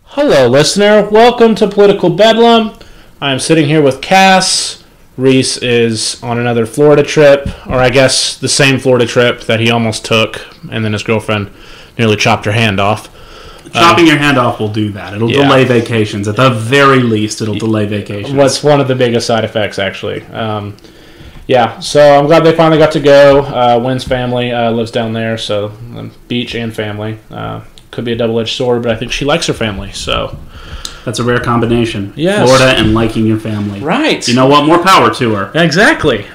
Hello, listener. Welcome to Political Bedlam. I'm sitting here with Cass. Reese is on another Florida trip, or I guess the same Florida trip that he almost took, and then his girlfriend nearly chopped her hand off. Chopping your hand off will do that. It'll delay vacations. At the very least, it'll delay vacations. What's one of the biggest side effects, actually. So I'm glad they finally got to go. Wynn's family lives down there, so beach and family. Could be a double-edged sword, but I think she likes her family, so... That's a rare combination. Yes. Florida and liking your family. Right. You know what? More power to her. Exactly.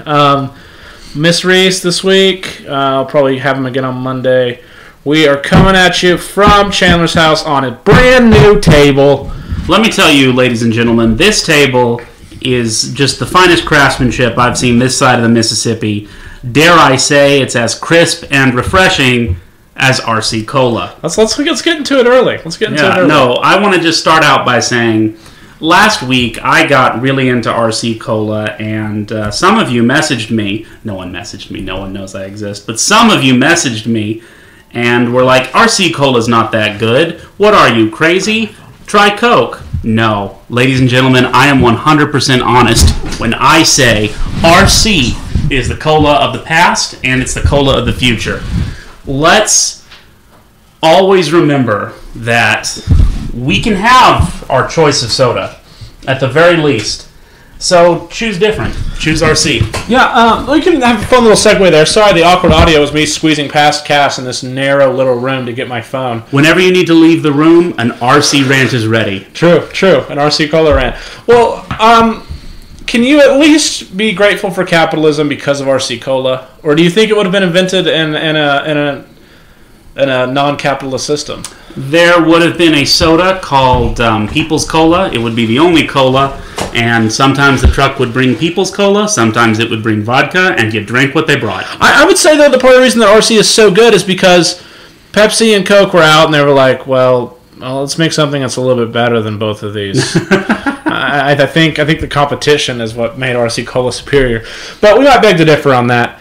Miss Reese this week. I'll probably have him again on Monday. We are coming at you from Chandler's house on a brand new table. Let me tell you, ladies and gentlemen, this table is just the finest craftsmanship I've seen this side of the Mississippi. Dare I say it's as crisp and refreshing as RC Cola. Let's get into it early. No, I want to just start out by saying, last week I got really into RC Cola, and some of you messaged me. No one messaged me. No one knows I exist. But some of you messaged me and were like, RC Cola's not that good. What are you, crazy? Try Coke. No. Ladies and gentlemen, I am 100% honest when I say RC is the cola of the past and it's the cola of the future. Let's always remember that we can have our choice of soda, at the very least. So choose different. Choose RC. Yeah, we can have a fun little segue there. Sorry, the awkward audio was me squeezing past Cass in this narrow little room to get my phone. Whenever you need to leave the room, an RC rant is ready. True. An RC Cola rant. Well, can you at least be grateful for capitalism because of RC Cola? Or do you think it would have been invented in a non-capitalist system? There would have been a soda called People's Cola. It would be the only cola, and sometimes the truck would bring People's Cola, sometimes it would bring vodka, and you drank what they brought. I would say, though, the part of the reason that RC is so good is because Pepsi and Coke were out, and they were like, well, let's make something that's a little bit better than both of these. I think the competition is what made RC Cola superior. But we might beg to differ on that.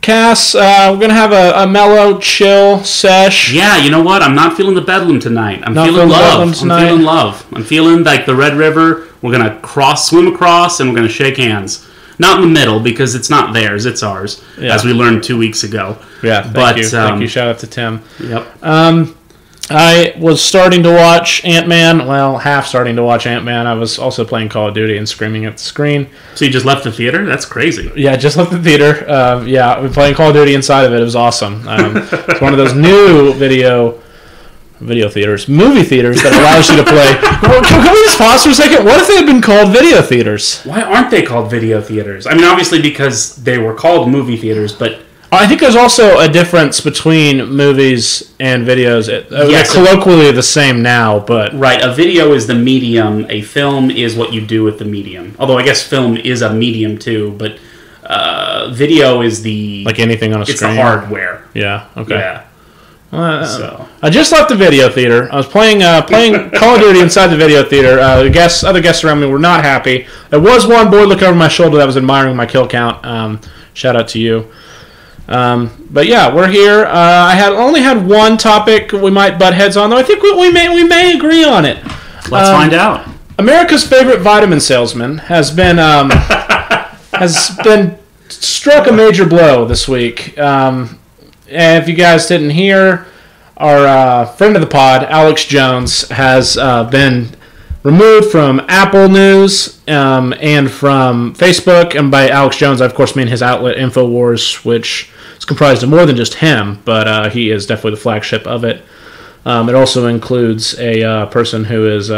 Cass, we're going to have a mellow, chill sesh. Yeah, you know what? I'm not feeling the bedlam tonight. I'm feeling love. I'm feeling like the Red River. We're going to swim across, and we're going to shake hands. Not in the middle, because it's not theirs, it's ours, as we learned 2 weeks ago. Yeah, thank you. Thank you. Shout out to Tim. Yep. I was starting to watch Ant-Man. Well, half starting to watch Ant-Man. I was also playing Call of Duty and screaming at the screen. So you just left the theater? That's crazy. Yeah, just left the theater. I've been playing Call of Duty inside of it. It was awesome. It's one of those new movie theaters that allows you to play. Can we just pause for a second? What if they had been called video theaters? Why aren't they called video theaters? I mean, obviously because they were called movie theaters, but... I think there's also a difference between movies and videos. They're colloquially the same now, but... Right, a video is the medium. A film is what you do with the medium. Although I guess film is a medium too, but video is the... Like anything on a screen? It's the hardware. Yeah, okay. Yeah. I just left the video theater. I was playing Call of Duty inside the video theater. Other guests around me were not happy. There was one boy looking over my shoulder that was admiring my kill count. Shout out to you. But yeah, we're here. I only had one topic we might butt heads on, though. I think we may agree on it. Let's find out. America's favorite vitamin salesman has been struck a major blow this week. And if you guys didn't hear, our friend of the pod, Alex Jones, has been removed from Apple News and from Facebook. And by Alex Jones, I of course mean his outlet InfoWars, which is comprised of more than just him, but he is definitely the flagship of it. It also includes a person who is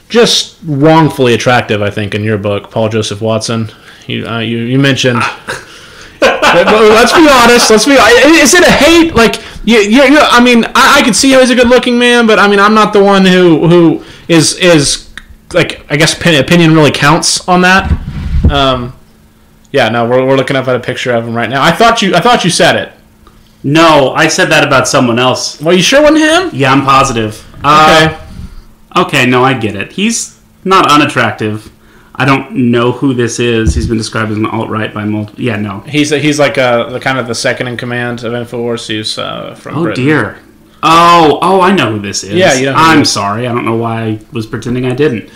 just wrongfully attractive, I think, in your book, Paul Joseph Watson. You mentioned... Let's be honest. Is it a hate? Like, I mean, I can see how he's a good-looking man, but I mean, I'm not the one who is like, I guess opinion really counts on that. No, we're looking up at a picture of him right now. I thought you said it. No, I said that about someone else. Well, you sure wasn't him? Yeah, I'm positive. Okay, no, I get it. He's not unattractive. I don't know who this is. He's been described as an alt-right by multiple... Yeah, no. He's like the kind of the second in command of InfoWars. He's from Britain. Dear. Oh, I know who this is. Yeah, you know. I'm sorry. I don't know why I was pretending I didn't.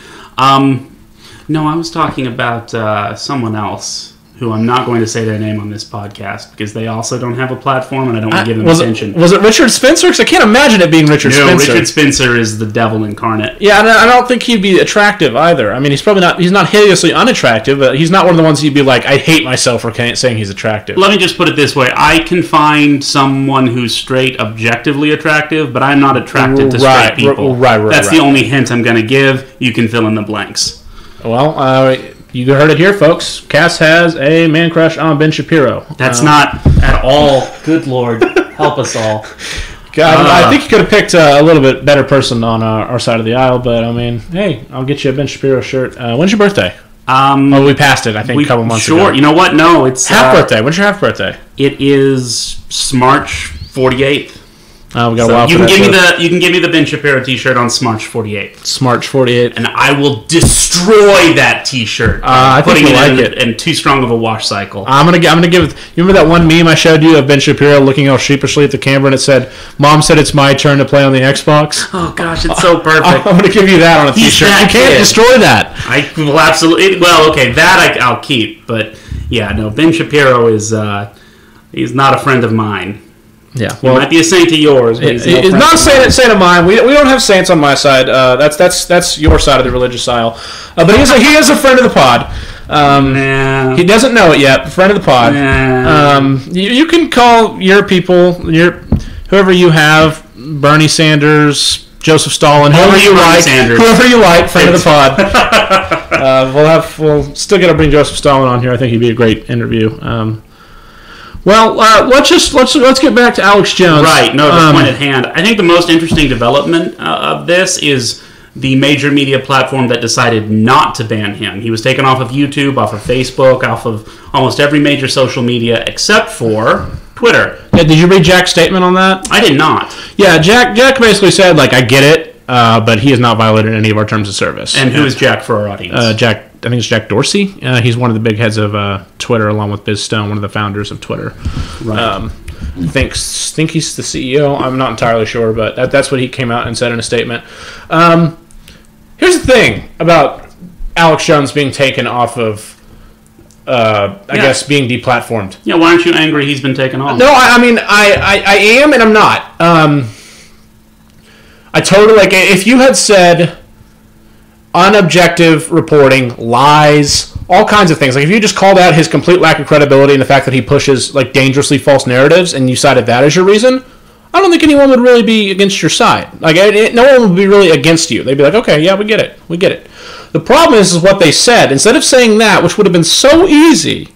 No, I was talking about someone else who I'm not going to say their name on this podcast because they also don't have a platform and I don't want to give them attention. Was it Richard Spencer? Because I can't imagine it being Richard Spencer. No, Richard Spencer is the devil incarnate. Yeah, and I don't think he'd be attractive either. I mean, he's not hideously unattractive, but he's not one of the ones you'd be like, I hate myself for saying he's attractive. Let me just put it this way. I can find someone who's straight objectively attractive, but I'm not attracted to straight people. Right. That's the only hint I'm going to give. You can fill in the blanks. Well, you heard it here, folks. Cass has a man crush on Ben Shapiro. That's not at all. Good Lord, help us all. I think you could have picked a little bit better person on our side of the aisle, but I mean, hey, I'll get you a Ben Shapiro shirt. When's your birthday? We passed it, I think, a couple months ago. Sure, you know what? No, it's... Half birthday. When's your half birthday? It is March 48th. We got a while for that. You can give me the Ben Shapiro T-shirt on March 48th. March 48th, and I will destroy that T-shirt. I think you like it. And too strong of a wash cycle. I'm gonna give it. You remember that one meme I showed you of Ben Shapiro looking all sheepishly at the camera, and it said, "Mom said it's my turn to play on the Xbox." Oh gosh, it's so perfect. I'm gonna give you that on a T-shirt. You can't destroy that. I will absolutely. Well, okay, that I'll keep. But yeah, no, Ben Shapiro is he's not a friend of mine. Yeah, well, he might be a saint of yours. But he's not a saint of mine. We don't have saints on my side. That's your side of the religious aisle. But he is a friend of the pod. He doesn't know it yet. Friend of the pod. You can call your people, whoever you have, Bernie Sanders, Joseph Stalin, whoever you like, friend of the pod. We'll still got to bring Joseph Stalin on here. I think he'd be a great interview. Well, let's get back to Alex Jones. Right. No, the point at hand. I think the most interesting development of this is the major media platform that decided not to ban him. He was taken off of YouTube, off of Facebook, off of almost every major social media except for Twitter. Yeah, did you read Jack's statement on that? I did not. Yeah, Jack basically said, I get it, but he has not violated any of our terms of service. And who is Jack for our audience? I think it's Jack Dorsey. He's one of the big heads of Twitter, along with Biz Stone, one of the founders of Twitter. Right. Think he's the CEO. I'm not entirely sure, but that's what he came out and said in a statement. Here's the thing about Alex Jones being taken off of, I guess, being deplatformed. Yeah, why aren't you angry he's been taken off? No, I mean, I am and I'm not. I totally, if you had said unobjective reporting, lies, all kinds of things. If you just called out his complete lack of credibility and the fact that he pushes dangerously false narratives, and you cited that as your reason, I don't think anyone would really be against your side. No one would be really against you. They'd be like, okay, yeah, we get it. The problem is what they said. Instead of saying that, which would have been so easy,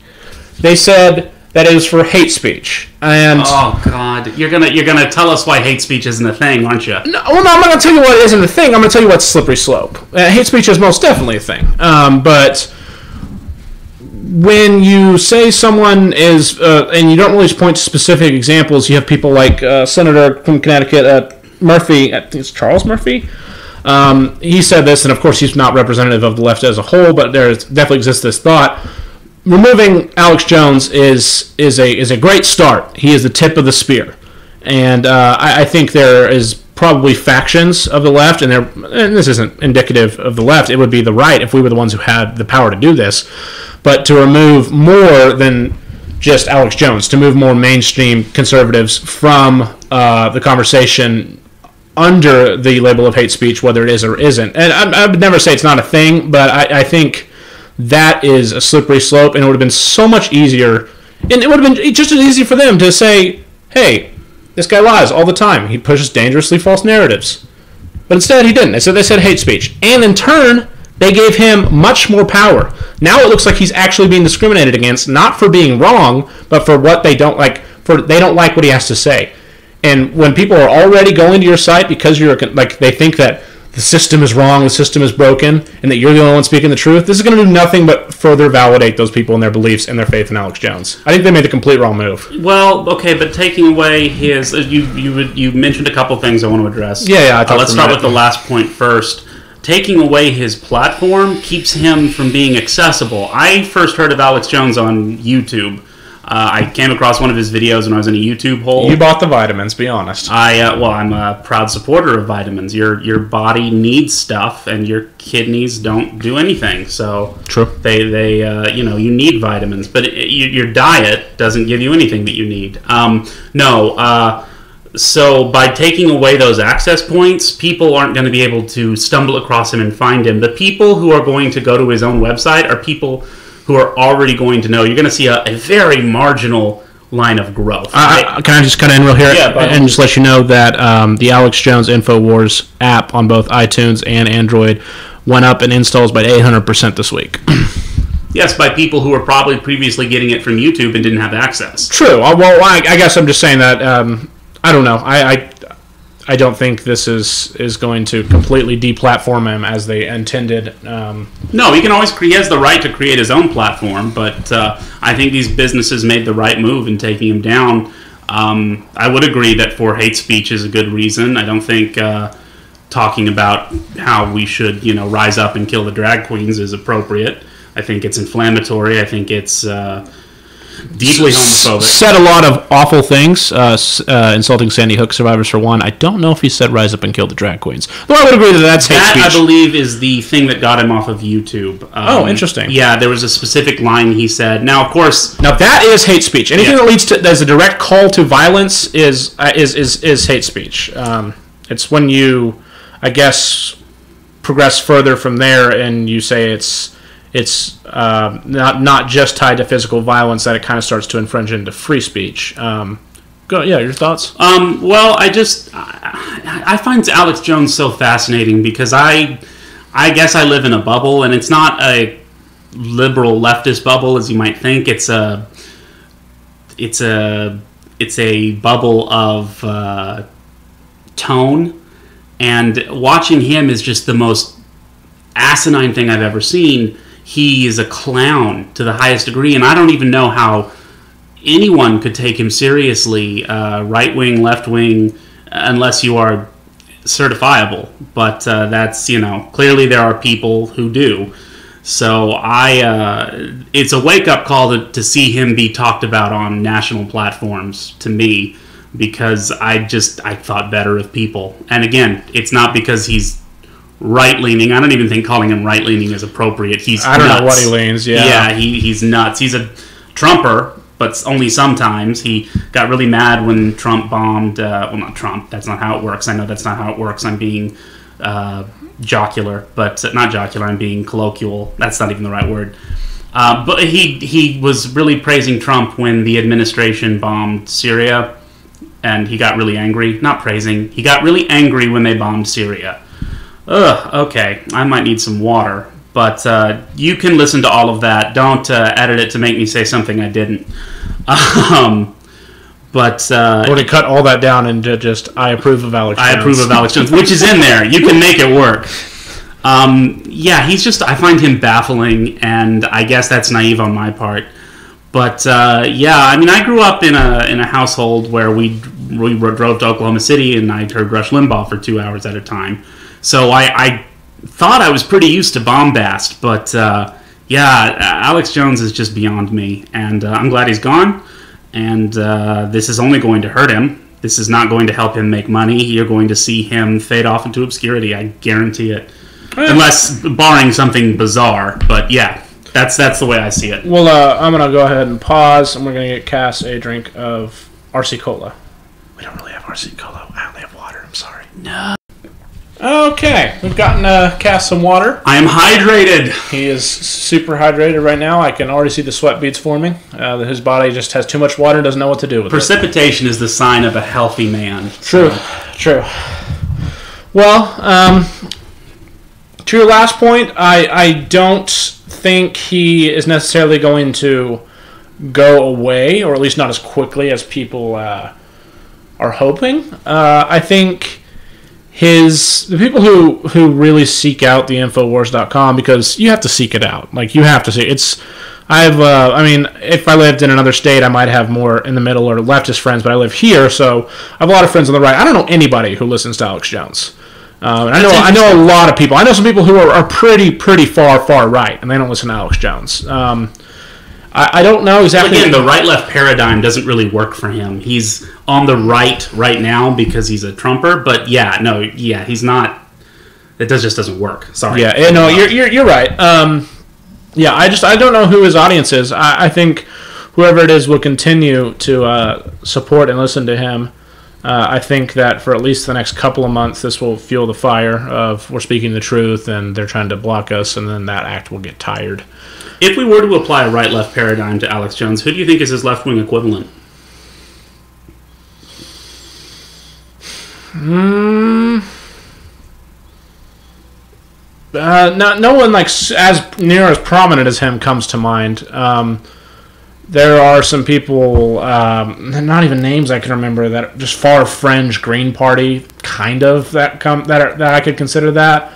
they said that it was for hate speech. And oh God, you're gonna tell us why hate speech isn't a thing, aren't you? No, I'm not gonna tell you what isn't a thing. I'm gonna tell you what's slippery slope. Hate speech is most definitely a thing. But when you say someone is, and you don't really point to specific examples, you have people like Senator from Connecticut, Murphy. I think it's Charles Murphy. He said this, and of course he's not representative of the left as a whole, but there definitely exists this thought. Removing Alex Jones is a great start. He is the tip of the spear, and I think there is probably factions of the left, and this isn't indicative of the left. It would be the right if we were the ones who had the power to do this. But to remove more than just Alex Jones, to move more mainstream conservatives from the conversation under the label of hate speech, whether it is or isn't. And I would never say it's not a thing, but I think that is a slippery slope, and it would have been so much easier, and it would have been just as easy for them to say, hey, this guy lies all the time. He pushes dangerously false narratives. But instead, he didn't. They said hate speech. And in turn, they gave him much more power. Now it looks like he's actually being discriminated against, not for being wrong, but for what they don't like. They don't like what he has to say. And when people are already going to your site because they think that the system is wrong, the system is broken, and that you're the only one speaking the truth, this is going to do nothing but further validate those people and their beliefs and their faith in Alex Jones. I think they made the complete wrong move. Well, okay, but taking away his... You mentioned a couple things I want to address. Yeah. Let's start with the last point first. taking away his platform keeps him from being accessible. I first heard of Alex Jones on YouTube. I came across one of his videos when I was in a YouTube hole. You bought the vitamins, be honest. I'm a proud supporter of vitamins. Your body needs stuff, and your kidneys don't do anything. So true. They you need vitamins, but your diet doesn't give you anything that you need. So by taking away those access points, people aren't going to be able to stumble across him and find him. The people who are going to go to his own website are people who are already going to know. You're going to see a very marginal line of growth. Right? Can I just cut in real here? Yeah, and just let you know that the Alex Jones InfoWars app on both iTunes and Android went up in installs by 800% this week. Yes, by people who were probably previously getting it from YouTube and didn't have access. True. Well, I guess I'm just saying that... I don't know. I don't think this is going to completely deplatform him as they intended. No, he has the right to create his own platform, but I think these businesses made the right move in taking him down. I would agree that for hate speech is a good reason. I don't think talking about how we should, rise up and kill the drag queens is appropriate. I think it's inflammatory. I think it's deeply homophobic. Said a lot of awful things, insulting Sandy Hook survivors for one. I don't know if he said rise up and kill the drag queens. Though I would agree that that's hate speech. That, I believe, is the thing that got him off of YouTube. Interesting. Yeah, there was a specific line he said. Now, of course... Now, that is hate speech. Anything that leads to... There's a direct call to violence is hate speech. It's when you, I guess, progress further from there and you say it's not just tied to physical violence, that it kind of starts to infringe into free speech. Your thoughts? Well, I find Alex Jones so fascinating because I guess I live in a bubble, and it's not a liberal leftist bubble as you might think. It's a bubble of tone, and watching him is just the most asinine thing I've ever seen. He is a clown to the highest degree, and I don't even know how anyone could take him seriously, right wing, left wing, unless you are certifiable. But that's, clearly there are people who do. So it's a wake up call to see him be talked about on national platforms to me, because I thought better of people. And again, it's not because he's right-leaning. I don't even think calling him right-leaning is appropriate. I don't know what he leans, yeah. Yeah, he's nuts. He's a Trumper, but only sometimes. He got really mad when Trump bombed... not Trump. That's not how it works. I know that's not how it works. I'm being jocular. But not jocular. I'm being colloquial. That's not even the right word. But he was really praising Trump when the administration bombed Syria, and he got really angry. Not praising. He got really angry when they bombed Syria. Okay, I might need some water. But you can listen to all of that. Don't edit it to make me say something I didn't. Or to cut all that down into just, I approve of Alex Jones. I approve of Alex Jones, which is in there. You can make it work. He's just, I find him baffling, and I guess that's naive on my part. But, I grew up in a household where we drove to Oklahoma City, and I heard Rush Limbaugh for 2 hours at a time. So I thought I was pretty used to bombast, but Alex Jones is just beyond me, and I'm glad he's gone, and this is only going to hurt him. This is not going to help him make money. You're going to see him fade off into obscurity, I guarantee it. Unless, barring something bizarre, but yeah, that's the way I see it. Well, I'm going to go ahead and pause, and we're going to get Cass a drink of RC Cola. We don't really have RC Cola. I only have water. I'm sorry. No. Okay, we've gotten Cass some water. I am hydrated. He is super hydrated right now. I can already see the sweat beads forming. His body just has too much water and doesn't know what to do with Precipitation is the sign of a healthy man. True. Well, to your last point, I don't think he is necessarily going to go away, or at least not as quickly as people are hoping. I think the people who really seek out the Infowars.com, because you have to seek it out. Like, you have to see it. If I lived in another state, I might have more in the middle or leftist friends, but I live here, so I have a lot of friends on the right. I don't know anybody who listens to Alex Jones. And I know a lot of people. I know some people who are pretty far right, and they don't listen to Alex Jones. I don't know exactly. Again, the right-left paradigm doesn't really work for him. He's on the right now because he's a Trumper, but he's not. It just doesn't work. Sorry. Yeah, no, you're right. I don't know who his audience is. I think whoever it is will continue to support and listen to him. I think that for at least the next couple of months, this will fuel the fire of we're speaking the truth and they're trying to block us, and then that act will get tired. If we were to apply a right-left paradigm to Alex Jones, who do you think is his left-wing equivalent? No one like as near as prominent as him comes to mind. There are some people, not even names I can remember, that just far fringe Green Party kind of that I could consider that,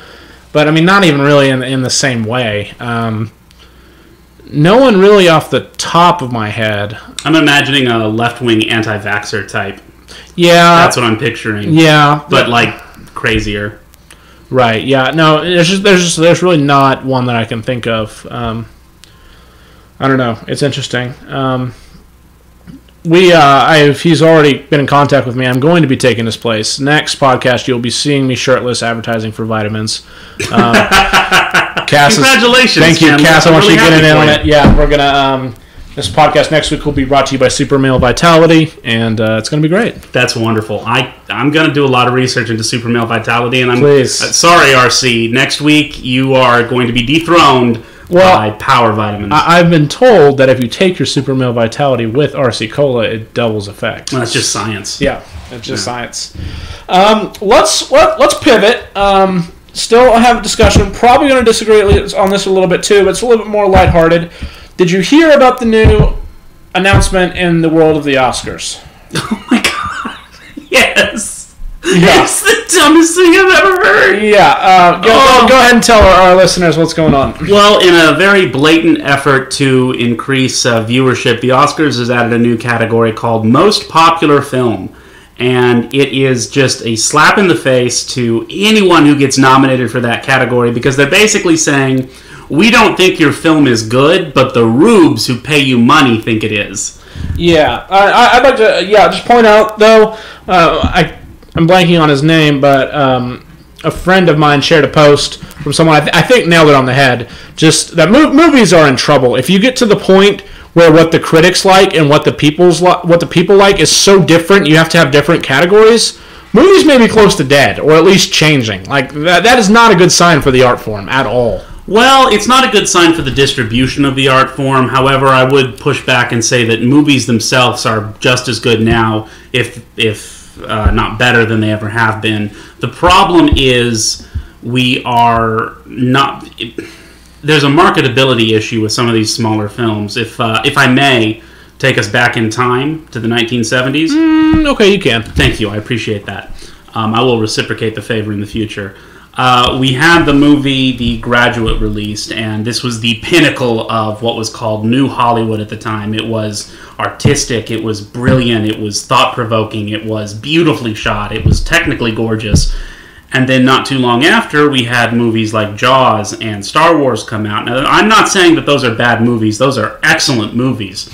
but I mean not even really in the same way. No one really off the top of my head. I'm imagining a left-wing anti-vaxxer type. Yeah, that's what I'm picturing. Yeah, but like crazier. Right. Yeah. No. There's really not one that I can think of. I don't know. It's interesting. He's already been in contact with me. I'm going to be taking his place. Next podcast, you'll be seeing me shirtless advertising for vitamins. Cass, congratulations! Thank you, Chandler. Cass. I want you to get in on it. Yeah, we're gonna. This podcast next week will be brought to you by Super Male Vitality, and it's going to be great. That's wonderful. I'm going to do a lot of research into Super Male Vitality, and Please. Sorry, RC. Next week you are going to be dethroned by Power Vitamins. I've been told that if you take your Super Male Vitality with RC Cola, it doubles effect. Well, that's just science. Yeah, it's just science. Let's pivot. Still have a discussion. Probably going to disagree on this a little bit too, but it's a little bit more lighthearted. Did you hear about the new announcement in the world of the Oscars? Oh my god! Yes. Yeah. It's the dumbest thing I've ever heard. Yeah. Go ahead and tell our listeners what's going on. Well, in a very blatant effort to increase viewership, the Oscars has added a new category called Most Popular Film. And it is just a slap in the face to anyone who gets nominated for that category, because they're basically saying, we don't think your film is good, but the rubes who pay you money think it is. Yeah. I'd like to just point out, though, I'm blanking on his name, but a friend of mine shared a post from someone I think nailed it on the head. Just that movies are in trouble. If you get to the point where what the critics like and what the people like is so different, you have to have different categories. Movies may be close to dead, or at least changing. Like that is not a good sign for the art form at all. Well, it's not a good sign for the distribution of the art form. However, I would push back and say that movies themselves are just as good now, if not better than they ever have been. The problem is we are not. There's a marketability issue with some of these smaller films. If I may take us back in time to the 1970s. Okay, you can. Thank you. I appreciate that. I will reciprocate the favor in the future. We had the movie The Graduate released, and this was the pinnacle of what was called New Hollywood at the time. It was artistic, it was brilliant, it was thought-provoking, it was beautifully shot, it was technically gorgeous. And then not too long after, we had movies like Jaws and Star Wars come out. Now, I'm not saying that those are bad movies. Those are excellent movies.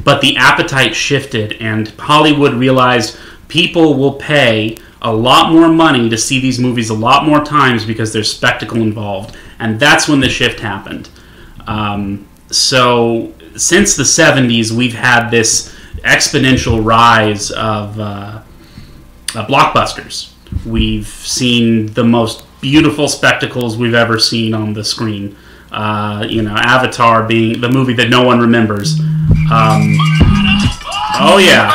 But the appetite shifted, and Hollywood realized people will pay a lot more money to see these movies a lot more times because there's spectacle involved. And that's when the shift happened. So since the 70s, we've had this exponential rise of blockbusters. We've seen the most beautiful spectacles we've ever seen on the screen. Avatar being the movie that no one remembers. Oh yeah.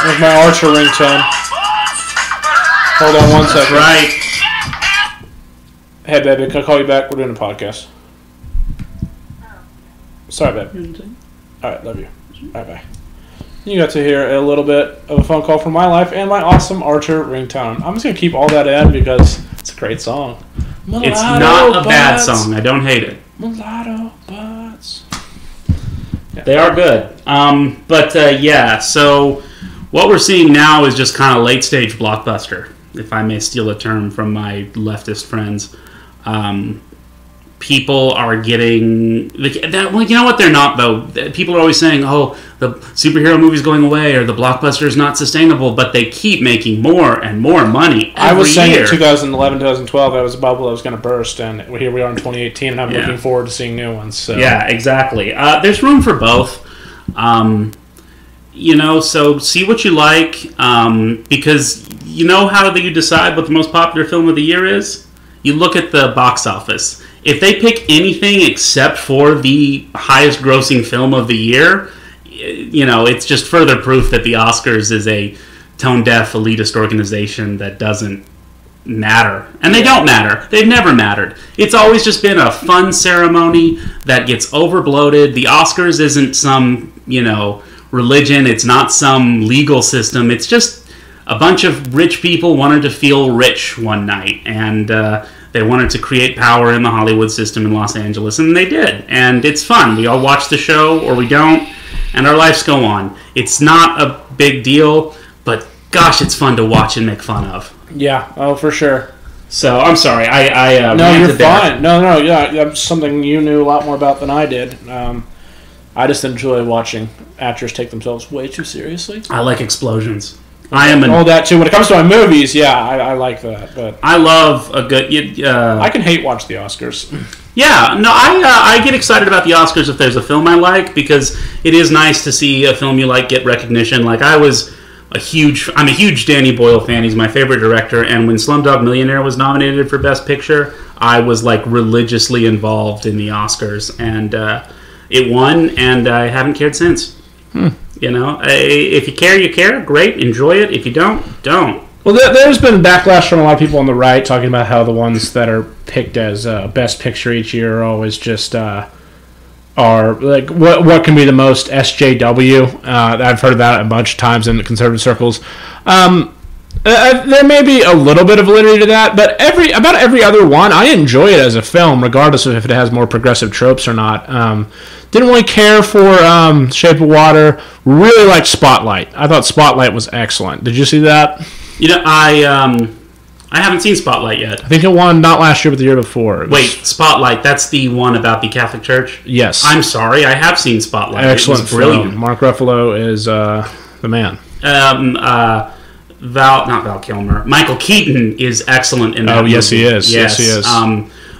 There's my Archer ringtone. Hold on one second. Right. Hey, baby, can I call you back? We're doing a podcast. Sorry, babe. All right, love you. All right, bye. You got to hear a little bit of a phone call from my life and my awesome Archer ringtone. I'm just going to keep all that in because it's a great song. Mulatto it's not a bad song. I don't hate it. Mulatto butts. Yeah. They are good. So what we're seeing now is just kind of late-stage blockbuster. if I may steal a term from my leftist friends, people are getting that. Well, you know what? They're not though. People are always saying, "Oh, the superhero movie's going away," or "The blockbuster is not sustainable," but they keep making more and more money. I was saying in 2011, 2012, that was a bubble that was going to burst, and here we are in 2018, and I'm looking forward to seeing new ones. So. Yeah, exactly. There's room for both. So see what you like, because you know how you decide what the most popular film of the year is? You look at the box office. If they pick anything except for the highest grossing film of the year, it's just further proof that the Oscars is a tone-deaf, elitist organization that doesn't matter. And they don't matter. They've never mattered. It's always just been a fun ceremony that gets overbloated. The Oscars isn't some, religion. It's not some legal system. It's just a bunch of rich people wanted to feel rich one night, and they wanted to create power in the Hollywood system in Los Angeles, and they did. And it's fun. We all watch the show, or we don't, and our lives go on. It's not a big deal, but gosh, it's fun to watch and make fun of. Yeah, oh, for sure. So, I'm sorry. No, you're fine. No, yeah, that's something you knew a lot more about than I did. I just enjoy watching actors take themselves way too seriously. I like explosions. All that too. When it comes to my movies, yeah, I like that. But I love a good. I can hate watch the Oscars. Yeah, no, I get excited about the Oscars if there's a film I like, because it is nice to see a film you like get recognition. Like I'm a huge Danny Boyle fan. He's my favorite director, and when Slumdog Millionaire was nominated for Best Picture, I was like religiously involved in the Oscars, and it won, and I haven't cared since. If you care, you care. Great, enjoy it. If you don't, don't. Well, there's been backlash from a lot of people on the right talking about how the ones that are picked as Best Picture each year are always just are like what can be the most SJW. I've heard that a bunch of times in the conservative circles. There may be a little bit of validity to that, but about every other one, I enjoy it as a film, regardless of if it has more progressive tropes or not. Didn't really care for Shape of Water. Really liked Spotlight. I thought Spotlight was excellent. Did you see that? I haven't seen Spotlight yet. I think it won not last year, but the year before. Wait, Spotlight, that's the one about the Catholic Church? Yes. I'm sorry, I have seen Spotlight. Excellent, it was brilliant. Film. Mark Ruffalo is the man. Not Val Kilmer. Michael Keaton is excellent in that movie. Yes, he is. Yes, he is.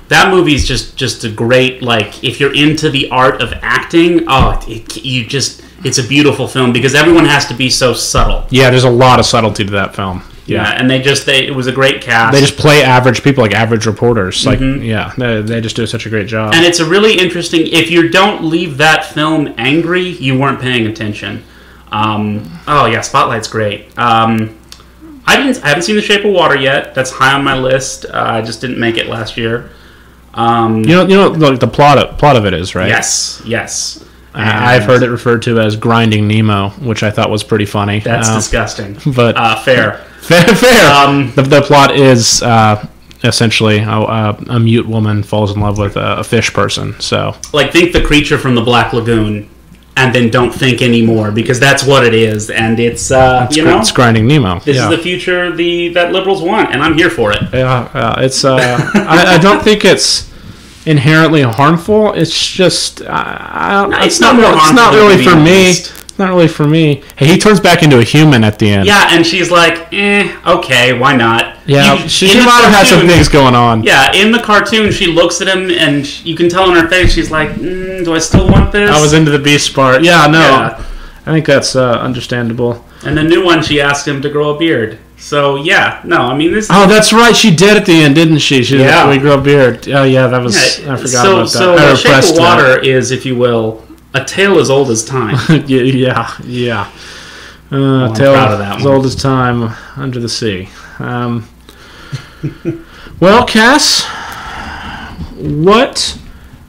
That movie is just a great, like, if you're into the art of acting, it's a beautiful film because everyone has to be so subtle. Yeah, there's a lot of subtlety to that film. Yeah, and it was a great cast. They just play average people, like average reporters. Like, they just do such a great job. And it's a really interesting. If you don't leave that film angry, you weren't paying attention. Spotlight's great. I haven't seen The Shape of Water yet. That's high on my list. I just didn't make it last year. The plot of it is, right? Yes. I've heard it referred to as Grinding Nemo, which I thought was pretty funny. That's disgusting. But fair. Fair. The plot is essentially a mute woman falls in love with a fish person. So, like, think The Creature from the Black Lagoon, and then don't think anymore, because that's what it is, and it's it's Grinding Nemo. This is the future that liberals want, and I'm here for it. It's I don't think it's inherently harmful. It's just it's not really for me. It's not really for me. Hey, he turns back into a human at the end. Yeah, and she's like, okay, why not? Yeah, she might have had some things going on. Yeah, in the cartoon, she looks at him, and you can tell in her face, she's like, do I still want this? I was into the Beast part. Yeah, no. Yeah. I think that's understandable. And the new one, she asked him to grow a beard. So, yeah, no, I mean, this... Oh, that's right, she did at the end, didn't she? She yeah. We grow a beard. Oh, yeah, that was... I forgot about that. So, The Shape of Water is, if you will, a tale as old as time. yeah. I'm tale proud of that as one. old as time under the sea. Well, Cass, what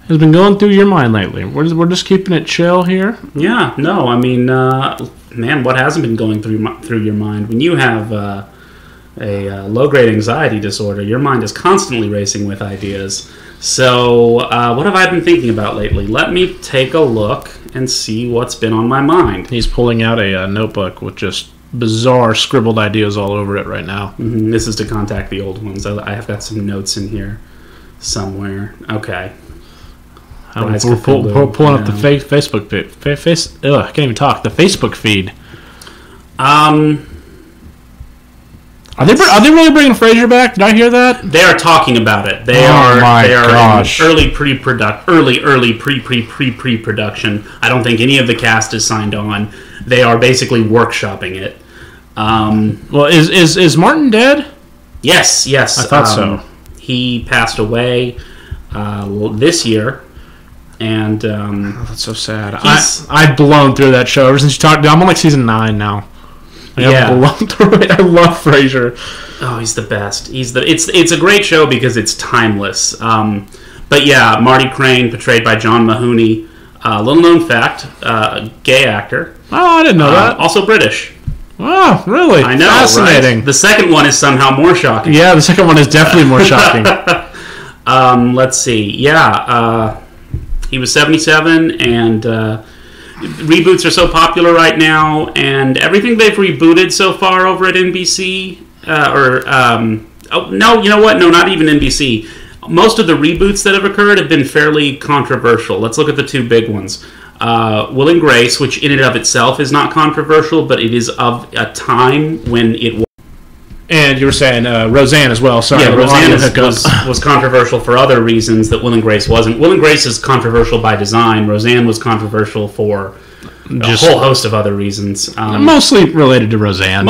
has been going through your mind lately? We're just keeping it chill here. Yeah, no, I mean, man, what hasn't been going through your mind? When you have a low-grade anxiety disorder, your mind is constantly racing with ideas. So, what have I been thinking about lately? Let me take a look and see what's been on my mind. He's pulling out a notebook with just bizarre scribbled ideas all over it right now. This is to contact the old ones. I have got some notes in here somewhere. Okay. We're pulling up the Facebook feed. I can't even talk. The Facebook feed. Are they really bringing Frasier back? Did I hear that? They are talking about it. They are in early pre-production. I don't think any of the cast is signed on. They are basically workshopping it. Well, is Martin dead? Yes. I thought so. He passed away this year. And that's so sad. I've blown through that show ever since you talked. I'm on like season 9 now. I've blown through it. I love Frasier. Oh, he's the best. It's a great show because it's timeless. But yeah, Marty Crane, portrayed by John Mahoney. Little known fact, gay actor. Oh, I didn't know that. Also British. Oh, really? I know. Fascinating. Right? The second one is somehow more shocking. Yeah, the second one is definitely more shocking. Let's see. Yeah. He was 77, and reboots are so popular right now, and everything they've rebooted so far over at NBC, no, you know what? No, not even NBC. Most of the reboots that have occurred have been fairly controversial. Let's look at the two big ones. Will and Grace, which in and of itself is not controversial, but it is of a time when it was. And you were saying Roseanne as well. Sorry, yeah, Roseanne was controversial for other reasons that Will and Grace wasn't. Will and Grace is controversial by design. Roseanne was controversial for a whole host of other reasons. Mostly related to Roseanne.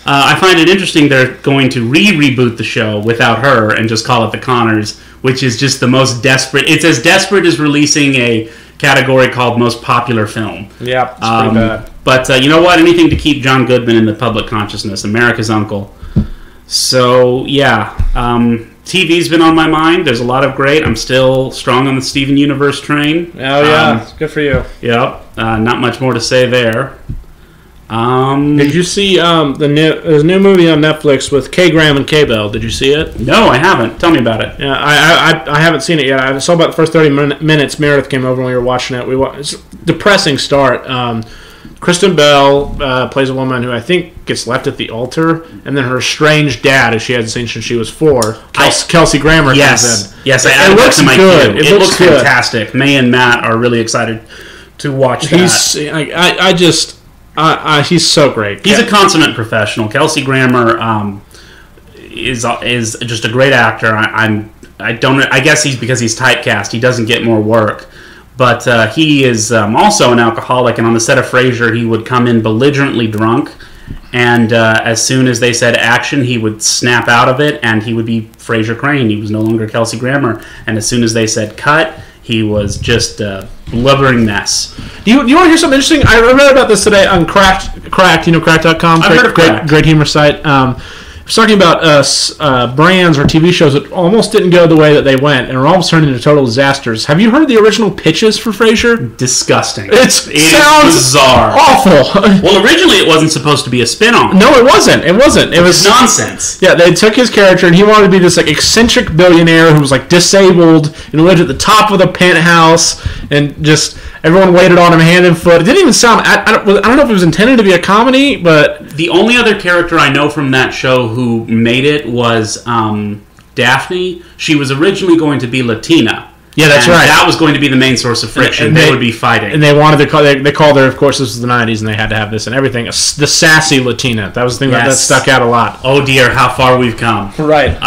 I find it interesting they're going to reboot the show without her and just call it The Connors, which is just the most desperate. It's as desperate as releasing a category called Most Popular Film. Yeah, it's pretty bad. But you know what? Anything to keep John Goodman in the public consciousness. America's uncle. So, yeah. TV's been on my mind. There's a lot of great. I'm still strong on the Steven Universe train. Oh, yeah. Good for you. Yep. Not much more to say there. Did you see there's a new movie on Netflix with K. Graham and K. Bell? Did you see it? No, I haven't. Tell me about it. Yeah, I haven't seen it yet. I saw about the first 30 minutes. Meredith came over when we were watching it. It's a depressing start. Kristen Bell plays a woman who I think gets left at the altar, and then her estranged dad, who she hadn't seen since she was 4, Kelsey Grammer, comes in. Yes, it looks good. It looks fantastic. May and Matt are really excited to watch that. He's so great. He's a consummate professional. Kelsey Grammer is just a great actor. I guess because he's typecast, he doesn't get more work. But he is also an alcoholic, and on the set of Frasier, he would come in belligerently drunk, and as soon as they said action, he would snap out of it, and he would be Frasier Crane. He was no longer Kelsey Grammer, and as soon as they said cut, he was just a blubbering mess. Do you want to hear something interesting? I read about this today on Cracked, you know Cracked.com? I've heard of Cracked. Great humor site. I was talking about brands or TV shows that almost didn't go the way that they went and are almost turned into total disasters. Have you heard the original pitches for Frasier? Disgusting. It sounds bizarre. Awful. Well, originally it wasn't supposed to be a spin-off. No, it wasn't. It was nonsense. Yeah, they took his character and he wanted to be this like eccentric billionaire who was like disabled and lived at the top of the penthouse, and just everyone waited on him hand and foot. It didn't even sound. I don't know if it was intended to be a comedy, but the only other character I know from that show who made it was Daphne. She was originally going to be Latina. Yeah, that's right. That was going to be the main source of friction. And they would be fighting. And they wanted to call. They called her. Of course, this was the '90s, and they had to have this and everything. The sassy Latina. That was the thing that stuck out a lot. Oh dear, how far we've come. Right.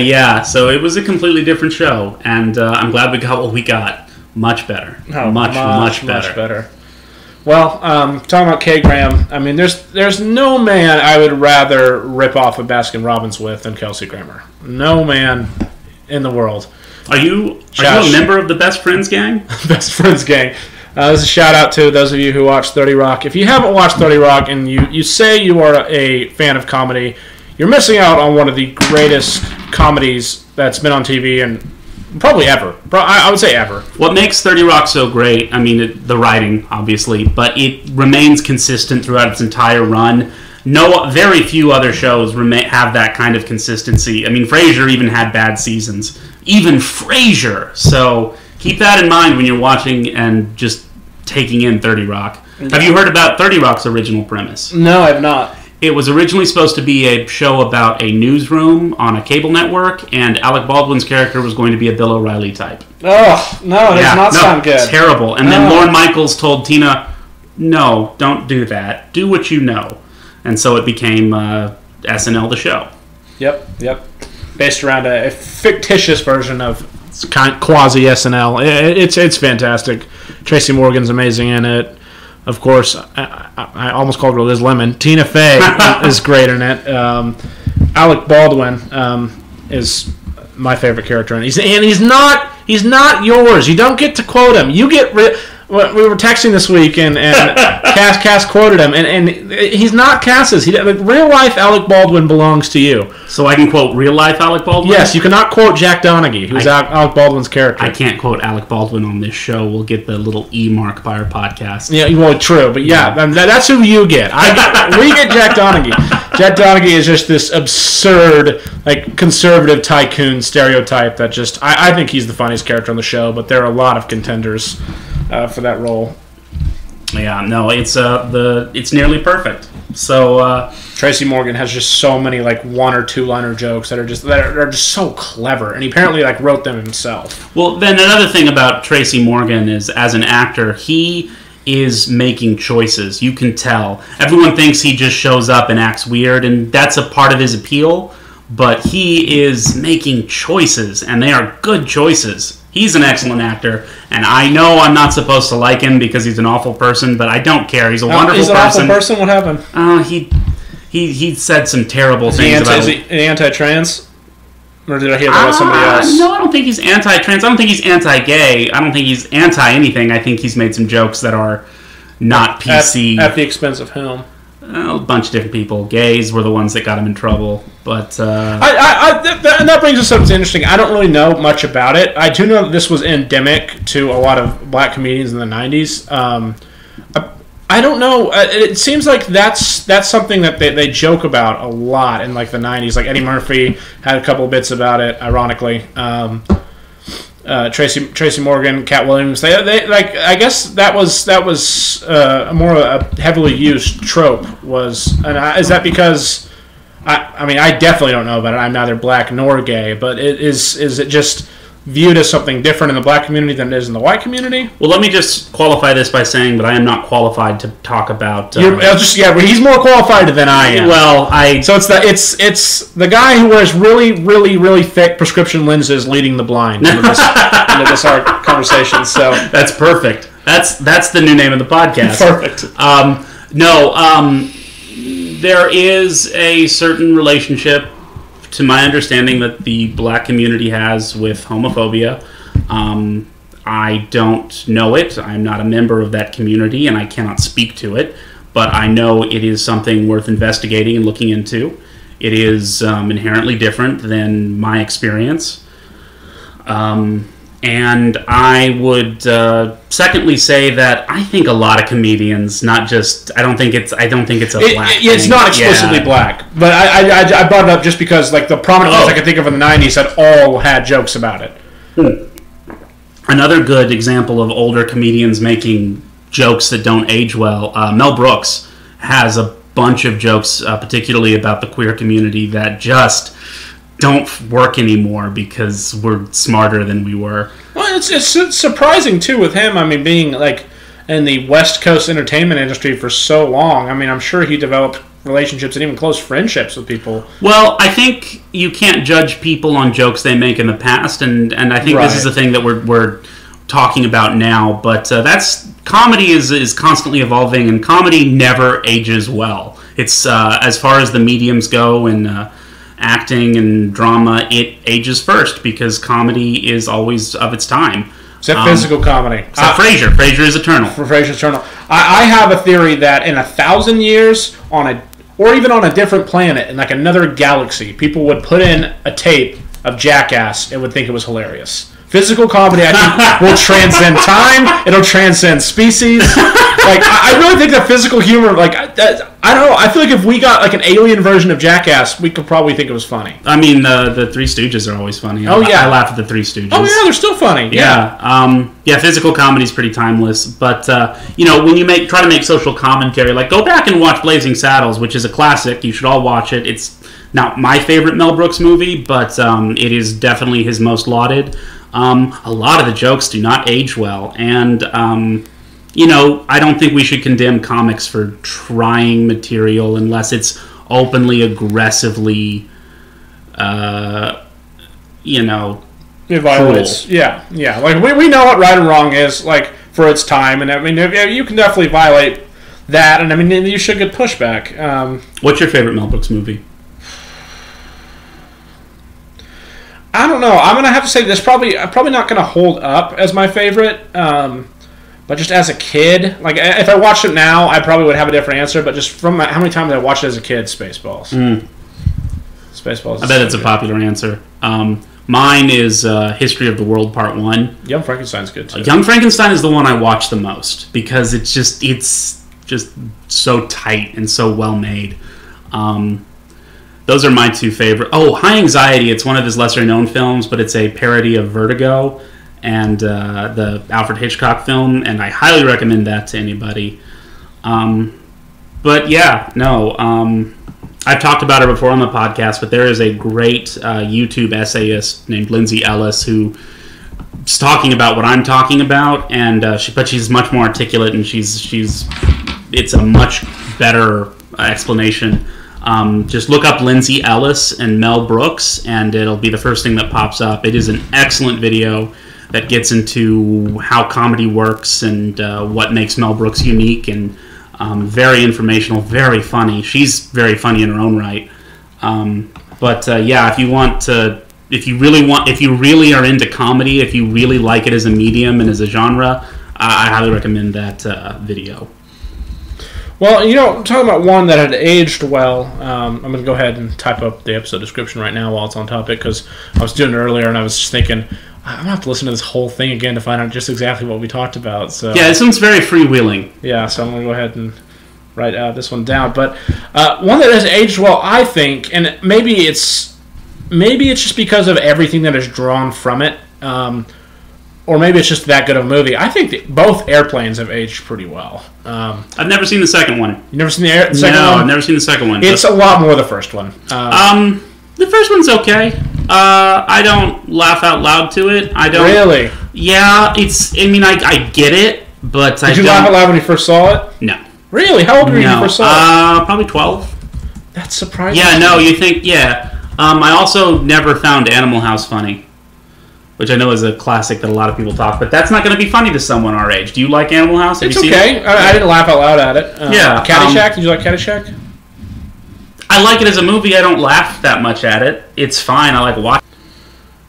Yeah. So it was a completely different show, and I'm glad we got what we got. Much better. Oh, much better. Well, talking about K. Graham, I mean, there's no man I would rather rip off a Baskin Robbins with than Kelsey Grammer. No man in the world. Are you a member of the Best Friends gang? Best Friends gang. This is a shout out to those of you who watch 30 Rock. If you haven't watched 30 Rock and you say you are a fan of comedy, you're missing out on one of the greatest comedies that's been on TV and probably ever. I would say ever. What makes 30 Rock so great, I mean, the writing, obviously, but it remains consistent throughout its entire run. Very few other shows have that kind of consistency. I mean, Frasier even had bad seasons. Even Frasier. So keep that in mind when you're watching and just taking in 30 Rock. Have you heard about 30 Rock's original premise? No, I've not. It was originally supposed to be a show about a newsroom on a cable network, and Alec Baldwin's character was going to be a Bill O'Reilly type. Oh, no, it does not sound good. Terrible. And then Lorne Michaels told Tina, no, don't do that. Do what you know. And so it became SNL the show. Yep. Based around a fictitious version of quasi SNL. It's fantastic. Tracy Morgan's amazing in it. Of course, I almost called her Liz Lemon. Tina Fey is great in it. Alec Baldwin is my favorite character, and he's not yours. You don't get to quote him. You get. We were texting this week, and Cass quoted him, and he's not Cass's. Real life Alec Baldwin belongs to you. So I can quote real life Alec Baldwin? Yes, you cannot quote Jack Donaghy, who's Alec Baldwin's character. I can't quote Alec Baldwin on this show. We'll get the little E mark by our podcast. Yeah, well, true, but that's who you get. We get Jack Donaghy. Jack Donaghy is just this absurd, conservative tycoon stereotype that just I think he's the funniest character on the show, but there are a lot of contenders for that role. Yeah, no, it's nearly perfect. So Tracy Morgan has just so many 1 or 2 liner jokes that are just so clever, and he apparently wrote them himself. Well, then another thing about Tracy Morgan is, as an actor, he is making choices. You can tell. Everyone thinks he just shows up and acts weird, and that's a part of his appeal. But he is making choices, and they are good choices. He's an excellent actor, and I know I'm not supposed to like him because he's an awful person, but I don't care. He's a wonderful person. He's an awful person? What happened? He said some terrible things about... Is he anti-trans? Or did I hear that was somebody else? No, I don't think he's anti-trans. I don't think he's anti-gay. I don't think he's anti-anything. I think he's made some jokes that are not PC. At the expense of whom? A bunch of different people. Gays were the ones that got him in trouble, but and that brings us something interesting. I don't really know much about it. I do know that this was endemic to a lot of black comedians in the 90s. I don't know. It seems like that's something that they joke about a lot in the 90s. Eddie Murphy had a couple of bits about it, ironically. Tracy Morgan, Cat Williams. They I guess that was more a heavily used trope. Is that because I definitely don't know about it. I'm neither black nor gay, but is it just viewed as something different in the black community than it is in the white community? Well, let me just qualify this by saying that I am not qualified to talk about. He's more qualified than I am. Well, so it's the guy who wears really, really, really thick prescription lenses leading the blind into this our conversation. So that's perfect. That's the new name of the podcast. Perfect. There is a certain relationship, to my understanding, that the black community has with homophobia. I don't know it. I'm not a member of that community, and I cannot speak to it. But I know it is something worth investigating and looking into. It is inherently different than my experience. And I would secondly say that I think a lot of comedians, not just, I don't think it's a black thing. It's not explicitly black, but I brought it up just because the prominent ones I could think of in the 90s had all had jokes about it. Another good example of older comedians making jokes that don't age well, Mel Brooks has a bunch of jokes, particularly about the queer community, that just don't work anymore because we're smarter than we were. Well, it's surprising too with him. Being in the West Coast entertainment industry for so long. I'm sure he developed relationships and even close friendships with people. Well, I think you can't judge people on jokes they make in the past, and I think this is the thing that we're talking about now. But comedy is constantly evolving, and comedy never ages well. It's as far as the mediums go, and acting and drama, it ages first because comedy is always of its time. Except physical comedy. Except Frasier. Frasier is eternal. Frasier's eternal. I have a theory that in 1,000 years, or even on a different planet, in another galaxy, people would put in a tape of Jackass and would think it was hilarious. Physical comedy, I think, will transcend time. It'll transcend species. I really think that physical humor, I don't know. I feel like if we got like an alien version of Jackass, we could probably think it was funny. I mean, the Three Stooges are always funny. Oh, yeah. I laugh at the Three Stooges. Oh, yeah, they're still funny. Yeah. Physical comedy's pretty timeless. But, when you try to make social commentary, like, go back and watch Blazing Saddles, which is a classic. You should all watch it. It's not my favorite Mel Brooks movie, but it is definitely his most lauded. A lot of the jokes do not age well. And, I don't think we should condemn comics for trying material unless it's openly, aggressively, It violates. Cool. Yeah. Like, we know what right and wrong is, like, for its time. And, I mean, you can definitely violate that. And, I mean, you should get pushback. What's your favorite Mel Brooks movie? I don't know. I'm going to have to say this probably not going to hold up as my favorite. But just as a kid, like, if I watched it now, I probably would have a different answer. But just from how many times I watched it as a kid, Spaceballs. Spaceballs. I bet it's a popular answer. Mine is History of the World Part 1. Young Frankenstein's good, too. Young Frankenstein is the one I watch the most because it's just so tight and so well made. Those are my two favorite. Oh, High Anxiety. It's one of his lesser-known films, but it's a parody of Vertigo and the Alfred Hitchcock film, and I highly recommend that to anybody. But yeah, no, I've talked about her before on the podcast, but there is a great YouTube essayist named Lindsay Ellis who's talking about what I'm talking about, and but she's much more articulate, and it's a much better explanation. Just look up Lindsay Ellis and Mel Brooks, and it'll be the first thing that pops up. It is an excellent video that gets into how comedy works and what makes Mel Brooks unique, and very informational, very funny. She's very funny in her own right. If you really are into comedy, if you really like it as a medium and as a genre, I highly recommend that video. Well, I'm talking about one that had aged well. I'm going to go ahead and type up the episode description right now while it's on topic, because I was doing it earlier and I was just thinking, I'm going to have to listen to this whole thing again to find out just exactly what we talked about. So yeah, this one's very freewheeling. Yeah, so I'm going to go ahead and write this one down. But one that has aged well, I think, and maybe it's just because of everything that is drawn from it, or maybe it's just that good of a movie. I think that both Airplanes have aged pretty well. I've never seen the second one. You never seen the second one? No, I've never seen the second one. It's a lot more the first one. The first one's okay. I don't laugh out loud to it. I don't. Really? Yeah, I get it, but Did you laugh out loud when you first saw it? No. Really? How old were you when you first saw it? Probably 12. That's surprising. Yeah, no, you think, yeah. I also never found Animal House funny, which I know is a classic that a lot of people talk, but that's not going to be funny to someone our age. Do you like Animal House? It's okay. I didn't laugh out loud at it. Yeah. Caddyshack? Did you like Caddyshack? I like it as a movie. I don't laugh that much at it. It's fine. I like watching.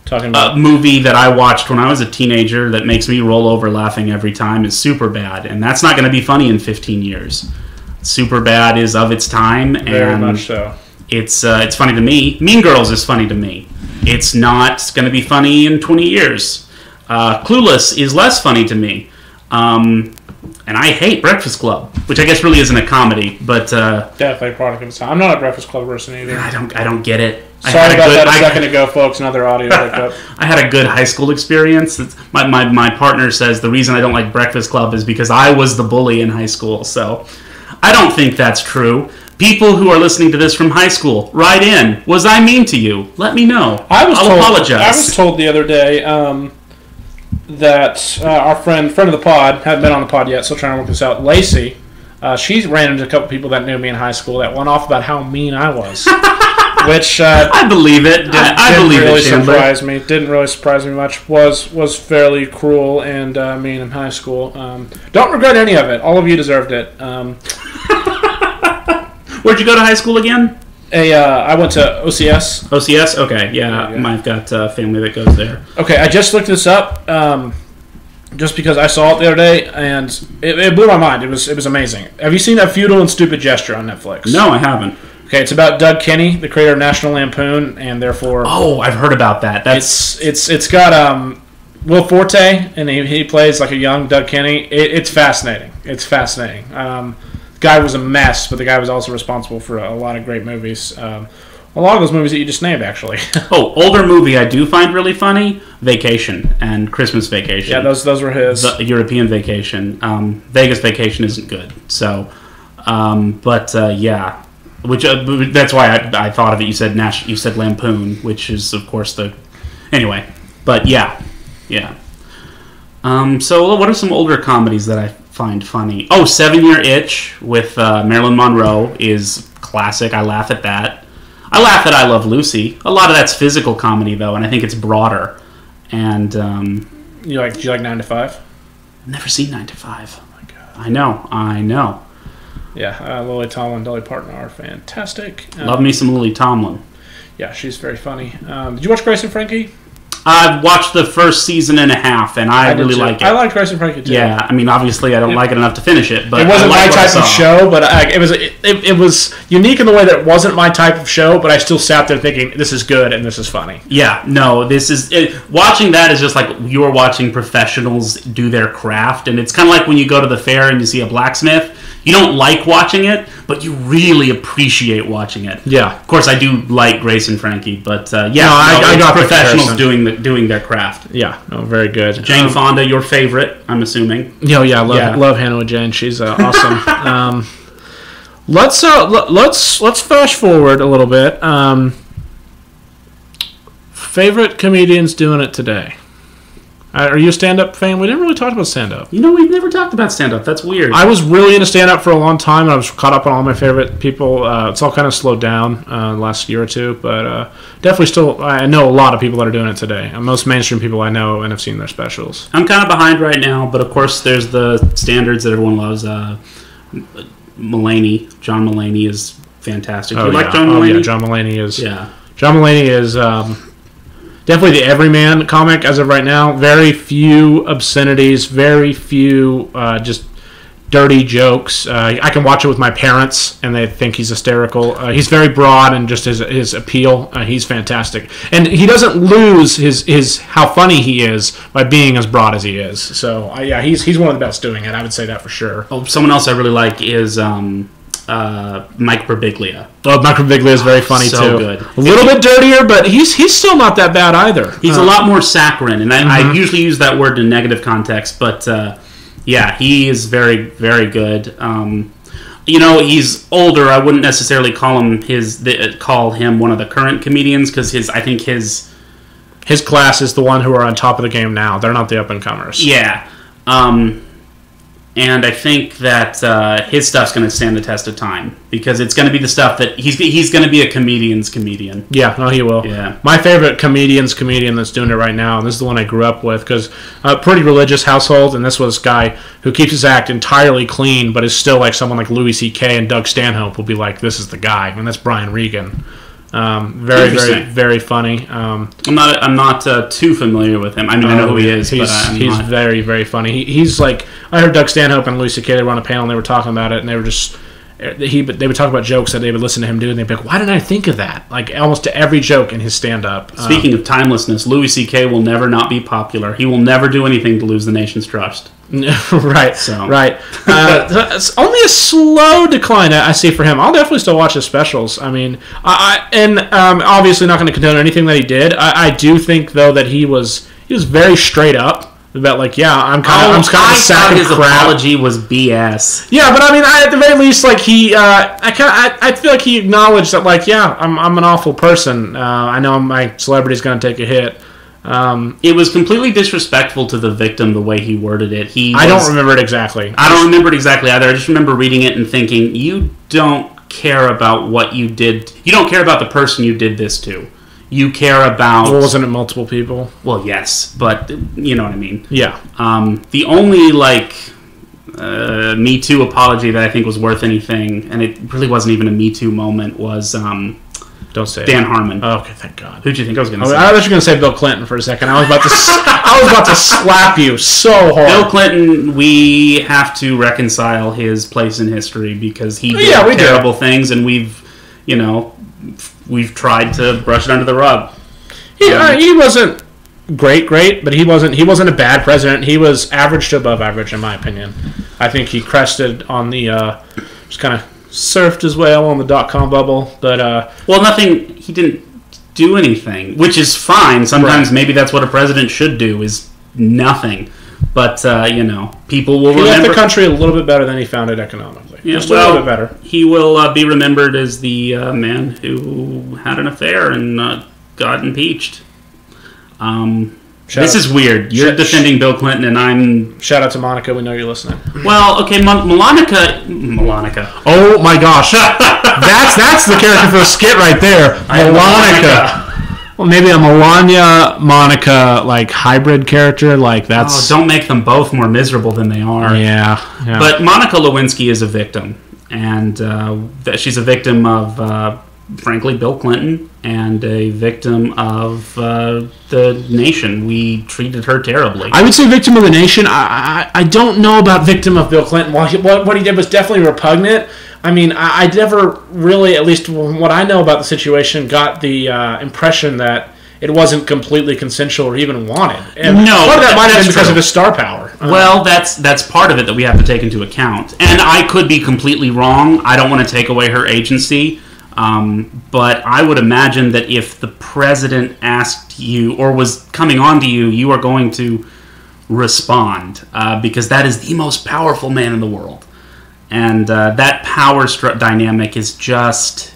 Talking about a movie that I watched when I was a teenager that makes me roll over laughing every time is Superbad, and that's not going to be funny in 15 years. Superbad is of its time, very and much so. It's funny to me. Mean Girls is funny to me. It's not going to be funny in 20 years. Clueless is less funny to me. And I hate Breakfast Club, which I guess really isn't a comedy, but definitely a product of its time. I'm not a Breakfast Club person either. I don't get it. Sorry about that a second ago, folks. Another audio pickup. I had a good high school experience. My partner says the reason I don't like Breakfast Club is because I was the bully in high school. So I don't think that's true. People who are listening to this from high school, write in. Was I mean to you? Let me know. I'll apologize. I was told the other day that our friend of the pod, hadn't been on the pod yet, still trying to work this out, Lacey, she ran into a couple people that knew me in high school that went off about how mean I was. Which I believe it. I believe really it, Chandler. Didn't really surprise me much. Was fairly cruel and mean in high school. Don't regret any of it. All of you deserved it. Where'd you go to high school again? I went to OCS. OCS? Okay, yeah. I've got family that goes there. Okay, I just looked this up just because I saw it the other day, and it blew my mind. It was amazing. Have you seen that Futile and Stupid Gesture on Netflix? No, I haven't. Okay, it's about Doug Kenny, the creator of National Lampoon, and therefore... Oh, I've heard about that. It's got Will Forte, and he plays like a young Doug Kenny. It's fascinating. It's fascinating. Got guy was a mess, but the guy was also responsible for a lot of great movies. A lot of those movies that you just named, actually. Older movie I do find really funny, Vacation and Christmas Vacation. Yeah, those were his. The European Vacation. Vegas Vacation isn't good. So, yeah. Which that's why I thought of it. You said Lampoon, which is, of course, the... Anyway. But, yeah. So, what are some older comedies that I find funny? 7 Year Itch with Marilyn Monroe is classic. I laugh at that. I laugh at I Love Lucy. A lot of that's physical comedy, though, and I think it's broader. And do you like 9 to 5? I've never seen 9 to 5. Oh my God. I know. Yeah, Lily Tomlin, Dolly Parton are fantastic. Love me some Lily Tomlin. Yeah, she's very funny. Did you watch Grace and Frankie? I've watched the first season and a half, and I really like it. I liked Grace and Frankie too. Yeah, I mean, obviously, I don't like it enough to finish it, but it wasn't my type of show. But it was unique in the way that it wasn't my type of show. But I still sat there thinking, this is good and this is funny. Yeah, no, this is watching that is just like you're watching professionals do their craft, and it's kind of like when you go to the fair and you see a blacksmith. You don't like watching it, but you really appreciate watching it. Yeah. Of course, I do like Grace and Frankie, but I got professionals doing their craft. Yeah, no, very good. Jane Fonda, your favorite, I'm assuming. I love Hannah with Jane. She's awesome. Let's fast forward a little bit. Favorite comedians doing it today? Are you a stand-up fan? We didn't really talk about stand-up. We've never talked about stand-up. That's weird. I was really into stand-up for a long time. I was caught up on all my favorite people. It's all kind of slowed down the last year or two, but definitely still, I know a lot of people that are doing it today. Most mainstream people I know and have seen their specials. I'm kind of behind right now, but of course there's the standards that everyone loves. John Mulaney is fantastic. Do you like John Mulaney? Yeah, John Mulaney is... Yeah. John Mulaney is... definitely the everyman comic as of right now. Very few obscenities, very few just dirty jokes. I can watch it with my parents, and they think he's hysterical. He's very broad, and just his appeal, he's fantastic. And he doesn't lose his how funny he is by being as broad as he is. So, he's one of the best doing it. I would say that for sure. Oh, someone else I really like is... Mike Birbiglia. Oh, Mike Birbiglia is very funny too. So good. A little bit dirtier, but he's still not that bad either. He's a lot more saccharine, and I usually use that word in a negative context, but he is very, very good. He's older. I wouldn't necessarily call him one of the current comedians because I think his class is the one who are on top of the game now. They're not the up and comers. Yeah. And I think that his stuff's going to stand the test of time because it's going to be the stuff that he's going to be a comedian's comedian. Yeah, no, he will. Yeah. My favorite comedian that's doing it right now, and this is the one I grew up with because a pretty religious household, and this was a guy who keeps his act entirely clean, but is still like someone like Louis C.K. and Doug Stanhope will be like, this is the guy, and that's Brian Regan. Very, very, very funny. I'm not too familiar with him. I mean, I know who he is, but he's very, very funny. He's like, I heard Doug Stanhope and Louis C.K. They were on a panel and they were talking about it, and they were just they would talk about jokes that they would listen to him do, and they'd be like, why didn't I think of that? Like almost to every joke in his stand-up. Speaking of timelessness, Louis C.K. will never not be popular. He will never do anything to lose the nation's trust. Right. It's only a slow decline I see for him. I'll definitely still watch his specials. I mean, obviously not going to condone anything that he did. I do think though that he was very straight up about like, I'm kind of a sack of his crap. Apology was BS. Yeah, but I mean, at the very least, like I feel like he acknowledged that like, I'm an awful person. I know my celebrity's going to take a hit. It was completely disrespectful to the victim the way he worded it. I don't remember it exactly. I don't remember it exactly either. I just remember reading it and thinking, you don't care about what you did. You don't care about the person you did this to. You care about... Well, wasn't it multiple people? Well, yes, but you know what I mean. Yeah. The only, Me Too apology that I think was worth anything, and it really wasn't even a Me Too moment, was... Don't say Dan Harmon. Oh, okay, thank God. Who'd you think I was going to say? I thought you were going to say Bill Clinton for a second. I was about to slap you so hard. Bill Clinton, we have to reconcile his place in history because he did terrible things, and we've tried to brush it under the rug. He wasn't great, but he wasn't a bad president. He was average to above average, in my opinion. I think he crested on the just kind of surfed his way along the .com bubble. But he didn't do anything, which is fine. Sometimes maybe that's what a president should do, is nothing. But, people will remember... He left the country a little bit better than he found it economically. Yeah, just a little bit better. He will be remembered as the man who had an affair and got impeached. This is weird. You're defending Bill Clinton, and I'm... Shout out to Monica. We know you're listening. Well, okay, Melania. Oh, my gosh. That's the character for a skit right there. Melania. Well, maybe a Melania Monica hybrid character. That's. Oh, don't make them both more miserable than they are. Yeah. But Monica Lewinsky is a victim, and she's a victim of, frankly, Bill Clinton, and a victim of the nation. We treated her terribly. I would say victim of the nation. I don't know about victim of Bill Clinton. What he did was definitely repugnant. I mean, I never really, at least from what I know about the situation, got the impression that it wasn't completely consensual or even wanted. And part of that might have been because of his star power. Well, that's part of it that we have to take into account. And I could be completely wrong. I don't want to take away her agency. But I would imagine that if the president asked you or was coming on to you, you are going to respond because that is the most powerful man in the world. And that power dynamic is just,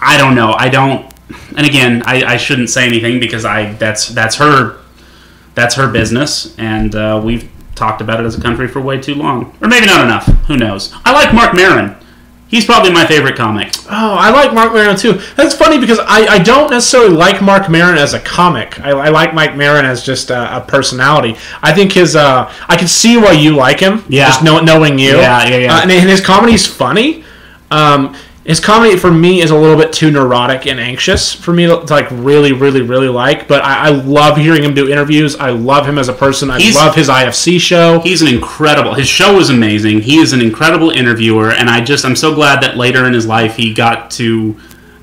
I don't know. And again, I shouldn't say anything because that's her business, and we've talked about it as a country for way too long, or maybe not enough. Who knows? I like Mark Maron. He's probably my favorite comic. Oh, I like Mark Maron too. That's funny because I don't necessarily like Mark Maron as a comic. I like Mike Maron as just a personality. I think his I can see why you like him. Yeah. Just knowing you. Yeah. And his comedy's funny. His comedy for me is a little bit too neurotic and anxious for me to really, really, really like. But I love hearing him do interviews. I love him as a person. I love his IFC show. He's his show is amazing. He is an incredible interviewer, and I'm so glad that later in his life he got to,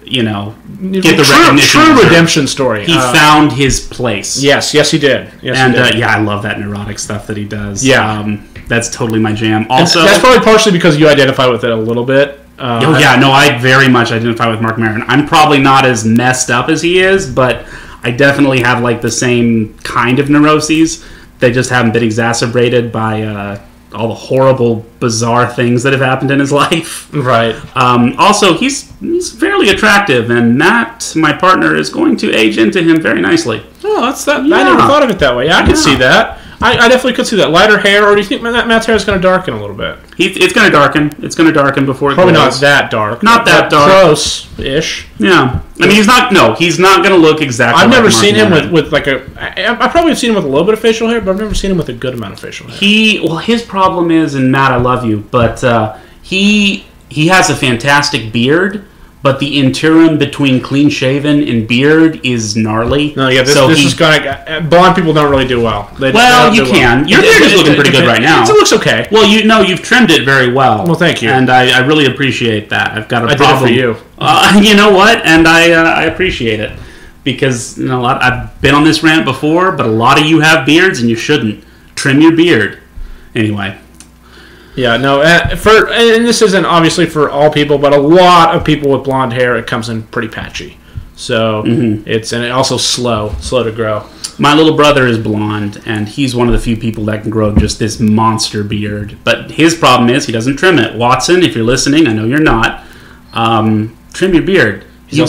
get the recognition. True redemption story. He found his place. Yes, he did. I love that neurotic stuff that he does. Yeah. That's totally my jam. Also, that's probably partially because you identify with it a little bit. I very much identify with Mark Maron. I'm probably not as messed up as he is, but I definitely have the same kind of neuroses. They just haven't been exacerbated by all the horrible, bizarre things that have happened in his life. Right. Also, he's fairly attractive, and Matt, my partner, is going to age into him very nicely. Oh, that's that. Yeah. I never thought of it that way. Yeah, I could see that. I definitely could see that. Lighter hair, or do you think Matt's hair is going to darken a little bit? It's going to darken. It's going to darken before it Probably goes. Not that dark. Not that dark. Close-ish. Yeah. I mean, he's not going to look exactly I've like never Mark seen him Maron. with I probably have seen him with a little bit of facial hair, but I've never seen him with a good amount of facial hair. His problem is, and Matt, I love you, but he has a fantastic beard, but the interim between clean shaven and beard is gnarly. No, yeah, this is going to... Blonde people don't really do well. You can. Your beard is looking pretty good right now. It looks okay. Well, you've trimmed it very well. Well, thank you. And I really appreciate that. I've got a problem. I did it for you. You know what? And I appreciate it. Because I've been on this rant before, but a lot of you have beards and you shouldn't. Trim your beard. Anyway. Yeah, no, and this isn't obviously for all people, but a lot of people with blonde hair, it comes in pretty patchy. So it's also slow to grow. My little brother is blonde, and he's one of the few people that can grow just this monster beard. But his problem is he doesn't trim it. Watson, if you're listening, I know you're not. Trim your beard. He's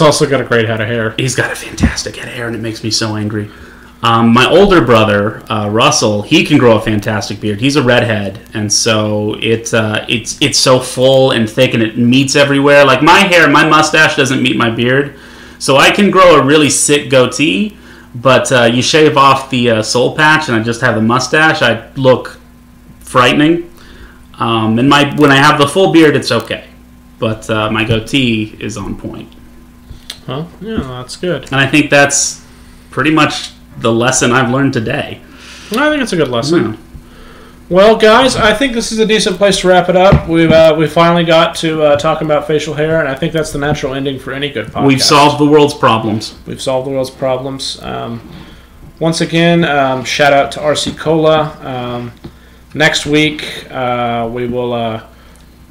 also got a great head of hair. He's got a fantastic head of hair, and it makes me so angry. My older brother, Russell, he can grow a fantastic beard. He's a redhead, and so it's so full and thick, and it meets everywhere. Like my mustache doesn't meet my beard, so I can grow a really sick goatee. But you shave off the soul patch, and I just have the mustache. I look frightening. And when I have the full beard, it's okay, but my goatee is on point. Well, yeah, that's good. And I think that's pretty much the lesson I've learned today. I think it's a good lesson. Yeah. Well, guys, I think this is a decent place to wrap it up. We finally got to talking about facial hair, and I think that's the natural ending for any good podcast. We've solved the world's problems. Once again, shout out to RC Cola. Next week, we will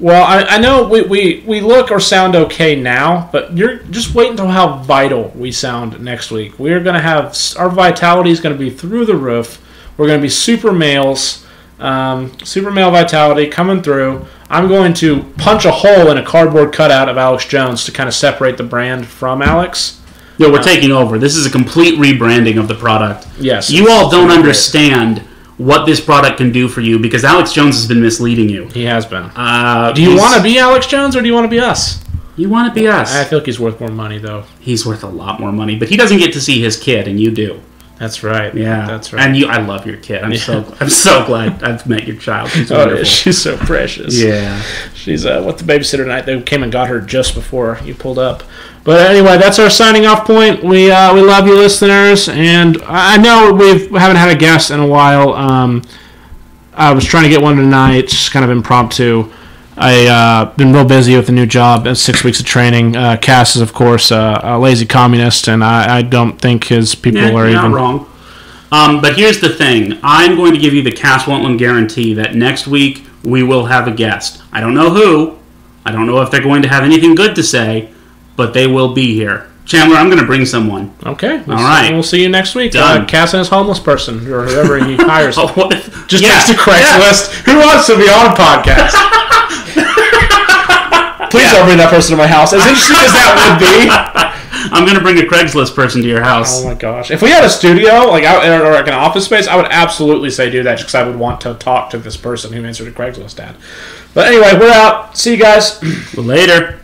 Well, I know we look or sound okay now, but you're just wait until how vital we sound next week. We're going to have our vitality is going to be through the roof. We're going to be super males, super male vitality coming through. I'm going to punch a hole in a cardboard cutout of Alex Jones to kind of separate the brand from Alex. Yeah, we're taking over. This is a complete rebranding of the product. Yes. You all don't understand what this product can do for you because Alex Jones has been misleading you. He has been. Do you want to be Alex Jones or do you want to be us? You want to be us. I feel like he's worth more money, though. He's worth a lot more money, but he doesn't get to see his kid, and you do. That's right. Yeah, that's right. And I love your kid. I'm so glad I've met your child. She's wonderful. She's so precious. Yeah, she's with the babysitter tonight. They came and got her just before you pulled up. But anyway, that's our signing off point. We love you, listeners, and I know we haven't had a guest in a while. I was trying to get one tonight, just kind of impromptu. I've been real busy with a new job and 6 weeks of training. Cass is, of course, a lazy communist, and I don't think his people are you're even... not wrong. But here's the thing. I'm going to give you the Cass Wentland guarantee that next week we will have a guest. I don't know who. I don't know if they're going to have anything good to say, but they will be here. Chandler, I'm going to bring someone. Okay. All right. We'll see you next week. Done. Cass and his homeless person, or whoever he hires. Just yeah. text to Craigslist. Yeah. Who wants to be on a podcast? Please don't bring that person to my house. As interesting as that would be. I'm going to bring a Craigslist person to your house. Oh, my gosh. If we had a studio, like out or like an office space, I would absolutely say do that just because I would want to talk to this person who answered a Craigslist ad. But anyway, we're out. See you guys. Later.